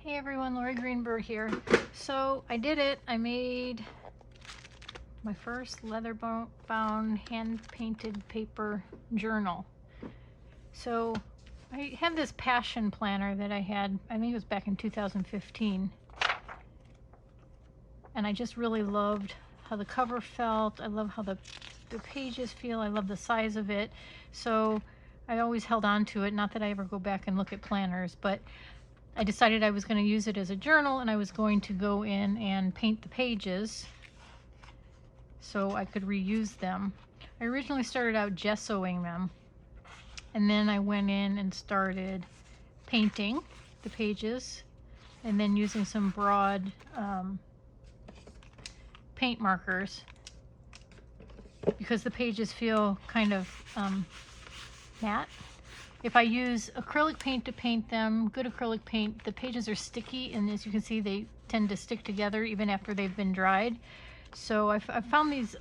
Hey everyone, Lori Greenberg here. So I did it. I made my first leather bound hand painted paper journal. So I have this passion planner that I had, I think it was back in 2015. And I just really loved how the cover felt. I love how the pages feel. I love the size of it. So I always held on to it. Not that I ever go back and look at planners, but I decided I was going to use it as a journal, and I was going to go in and paint the pages so I could reuse them. I originally started out gessoing them, and then I went in and started painting the pages, and then using some broad paint markers because the pages feel kind of matte. If I use acrylic paint to paint them, good acrylic paint, the pages are sticky, and as you can see, they tend to stick together even after they've been dried. So I found these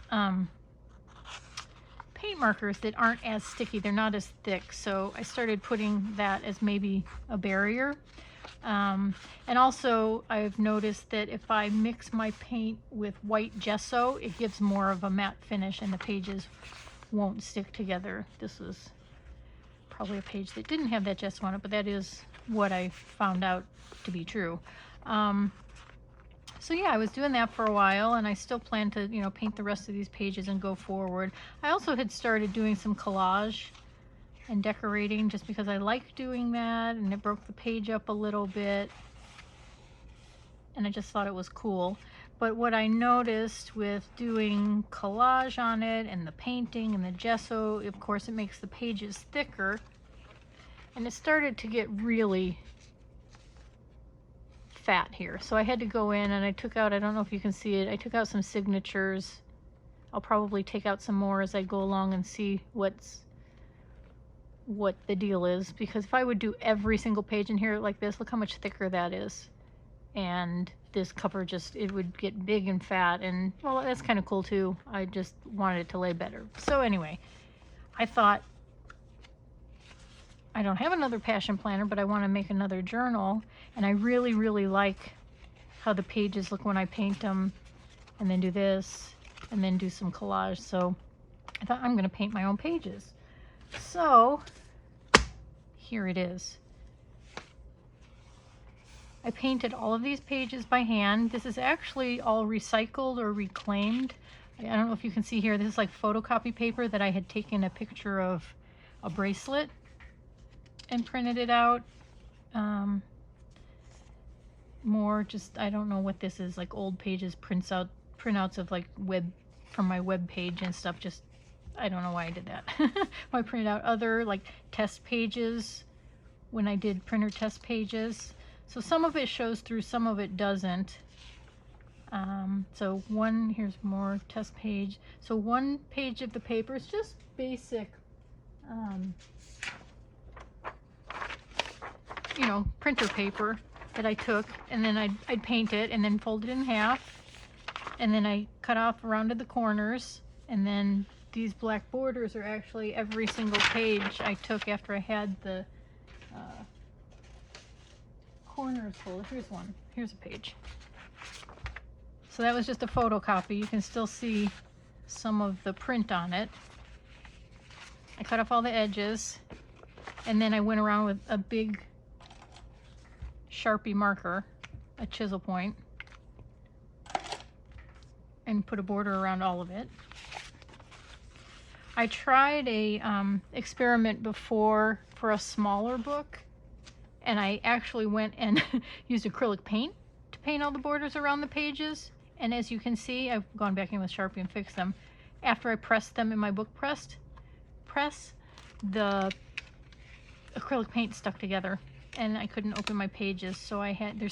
paint markers that aren't as sticky. They're not as thick. So I started putting that as maybe a barrier. And also I've noticed that if I mix my paint with white gesso, it gives more of a matte finish and the pages won't stick together. This is probably a page that didn't have that gesso on it, but that is what I found out to be true. So yeah, I was doing that for a while, and I still plan to, paint the rest of these pages and go forward. I also had started doing some collage and decorating just because I like doing that, and it broke the page up a little bit, and I just thought it was cool. But what I noticed with doing collage on it and the painting and the gesso, of course it makes the pages thicker, and it started to get really fat here. So I had to go in and I took out, I don't know if you can see it, I took out some signatures. I'll probably take out some more as I go along and see what the deal is, because if I would do every single page in here like this, look how much thicker that is. And this cover just, it would get big and fat, and well, that's kind of cool too. I just wanted it to lay better. So anyway, I thought, I don't have another passion planner, but I want to make another journal, and I really, really like how the pages look when I paint them, and then do this, and then do some collage. So I thought, I'm going to paint my own pages. So here it is. I painted all of these pages by hand. This is actually all recycled or reclaimed. I don't know if you can see here, this is like photocopy paper that I had taken a picture of a bracelet and printed it out. More just, I don't know what this is, like old pages, printouts of like from my web page and stuff. Just, I don't know why I did that. I printed out other like test pages when I did printer test pages. So some of it shows through, some of it doesn't. So here's more test page. So one page of the paper is just basic, printer paper that I took, and then I'd paint it and then fold it in half, and then I cut off around to the corners, and then these black borders are actually every single page I took after I had the corners full. Here's one. Here's a page. So that was just a photocopy. You can still see some of the print on it. I cut off all the edges, and then I went around with a big Sharpie marker, a chisel point, and put a border around all of it. I tried a experiment before for a smaller book, and I actually went and used acrylic paint to paint all the borders around the pages. And as you can see, I've gone back in with Sharpie and fixed them. After I pressed them in my book press, the acrylic paint stuck together, and I couldn't open my pages. So they're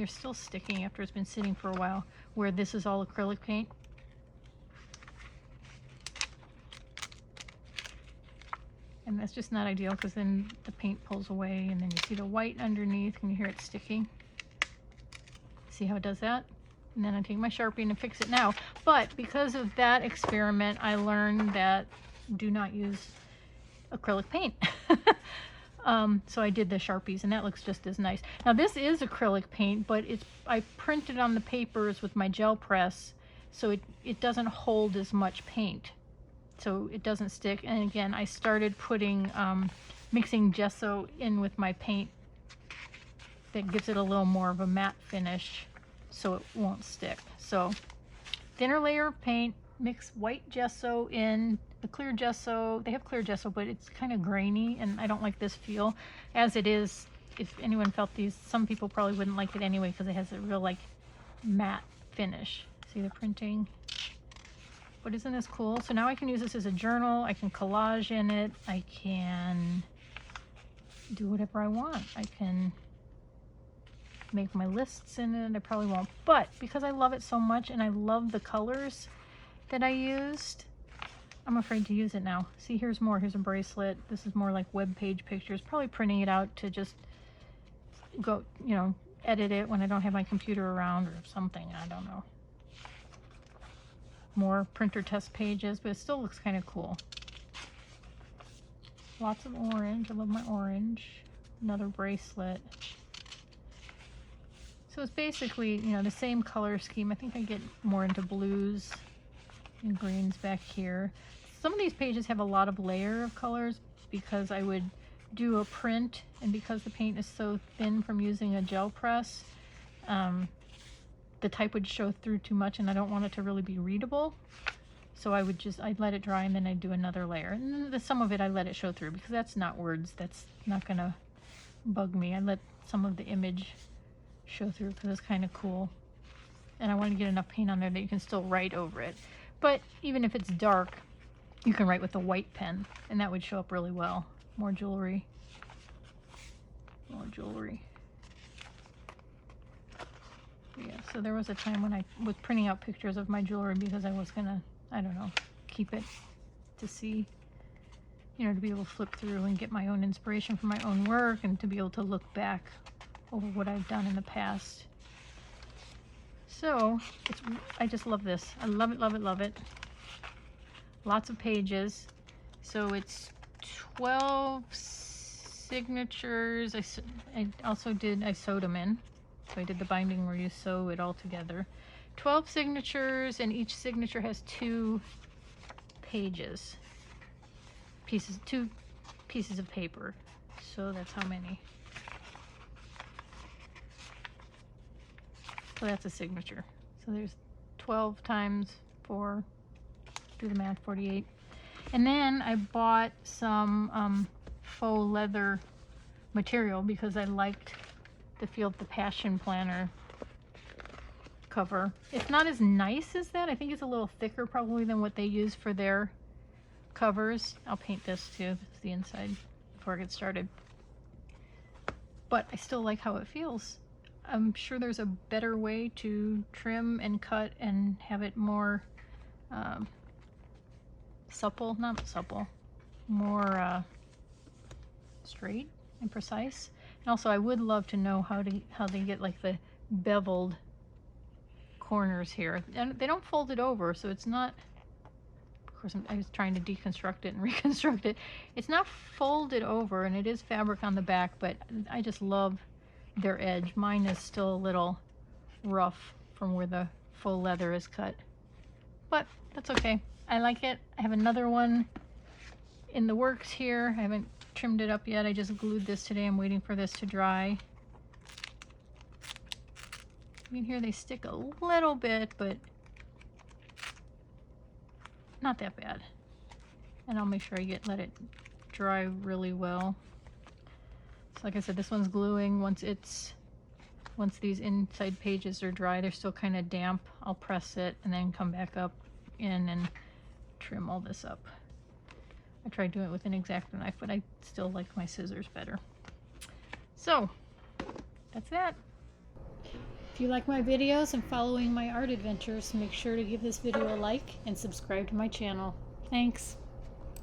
still sticking after it's been sitting for a while, where this is all acrylic paint. And that's just not ideal, because then the paint pulls away, and then you see the white underneath. Can you hear it sticking? See how it does that? And then I take my Sharpie and fix it now. But because of that experiment, I learned that do not use acrylic paint. So I did the Sharpies, and that looks just as nice. Now this is acrylic paint, but I printed on the papers with my gel press, so it doesn't hold as much paint, so it doesn't stick. And again, I started putting mixing gesso in with my paint. That gives it a little more of a matte finish, so it won't stick. So thinner layer of paint, mix white gesso in, the clear gesso. They have clear gesso, but it's kind of grainy, and I don't like this feel. As it is, if anyone felt these, some people probably wouldn't like it anyway because it has a real like matte finish. See the printing? But isn't this cool? So now I can use this as a journal. I can collage in it. I can do whatever I want. I can make my lists in it. I probably won't, but because I love it so much and I love the colors that I used, I'm afraid to use it now. See, here's more. Here's a bracelet. This is more like web page pictures. Probably printing it out to just go, you know, edit it when I don't have my computer around or something. I don't know. More printer test pages, but it still looks kind of cool. Lots of orange. I love my orange. Another bracelet. So it's basically, you know, the same color scheme. I think I get more into blues and greens back here. Some of these pages have a lot of layer of colors because I would do a print, and because the paint is so thin from using a gel press, the type would show through too much, and I don't want it to really be readable. So I'd let it dry, and then I'd do another layer. And then some of it I let it show through because that's not words. That's not gonna bug me. I let some of the image show through because it's kind of cool, and I want to get enough paint on there that you can still write over it. But even if it's dark, you can write with a white pen, and that would show up really well. More jewelry. More jewelry. Yeah, so there was a time when I was printing out pictures of my jewelry because I was gonna, I don't know, keep it to see, you know, to be able to flip through and get my own inspiration for my own work, and to be able to look back over what I've done in the past. So I just love this. I love it, love it, love it. Lots of pages. So it's 12 signatures. I sewed them in. So I did the binding where you sew it all together. 12 signatures, and each signature has 2 pages. Two pieces of paper. So that's how many. So that's a signature. So there's 12 times 4, do the math, 48. And then I bought some faux leather material because I liked the feel of the Passion Planner cover. It's not as nice as that. I think it's a little thicker probably than what they use for their covers. I'll paint this too. This is the inside before I get started. But I still like how it feels. I'm sure there's a better way to trim and cut and have it more supple, not supple, more straight and precise. And also I would love to know how they get like the beveled corners here. And they don't fold it over, so it's not, of course I was trying to deconstruct it and reconstruct it. It's not folded over, and it is fabric on the back, but I just love their edge. Mine is still a little rough from where the faux leather is cut, but that's okay. I like it. I have another one in the works here. I haven't trimmed it up yet. I just glued this today. I'm waiting for this to dry. I mean, here they stick a little bit, but not that bad. And I'll make sure I let it dry really well. So like I said, this one's gluing. Once these inside pages are dry, they're still kind of damp, I'll press it and then come back up in and trim all this up. I tried doing it with an X-Acto knife, but I still like my scissors better. So that's that. If you like my videos and following my art adventures, make sure to give this video a like and subscribe to my channel. Thanks.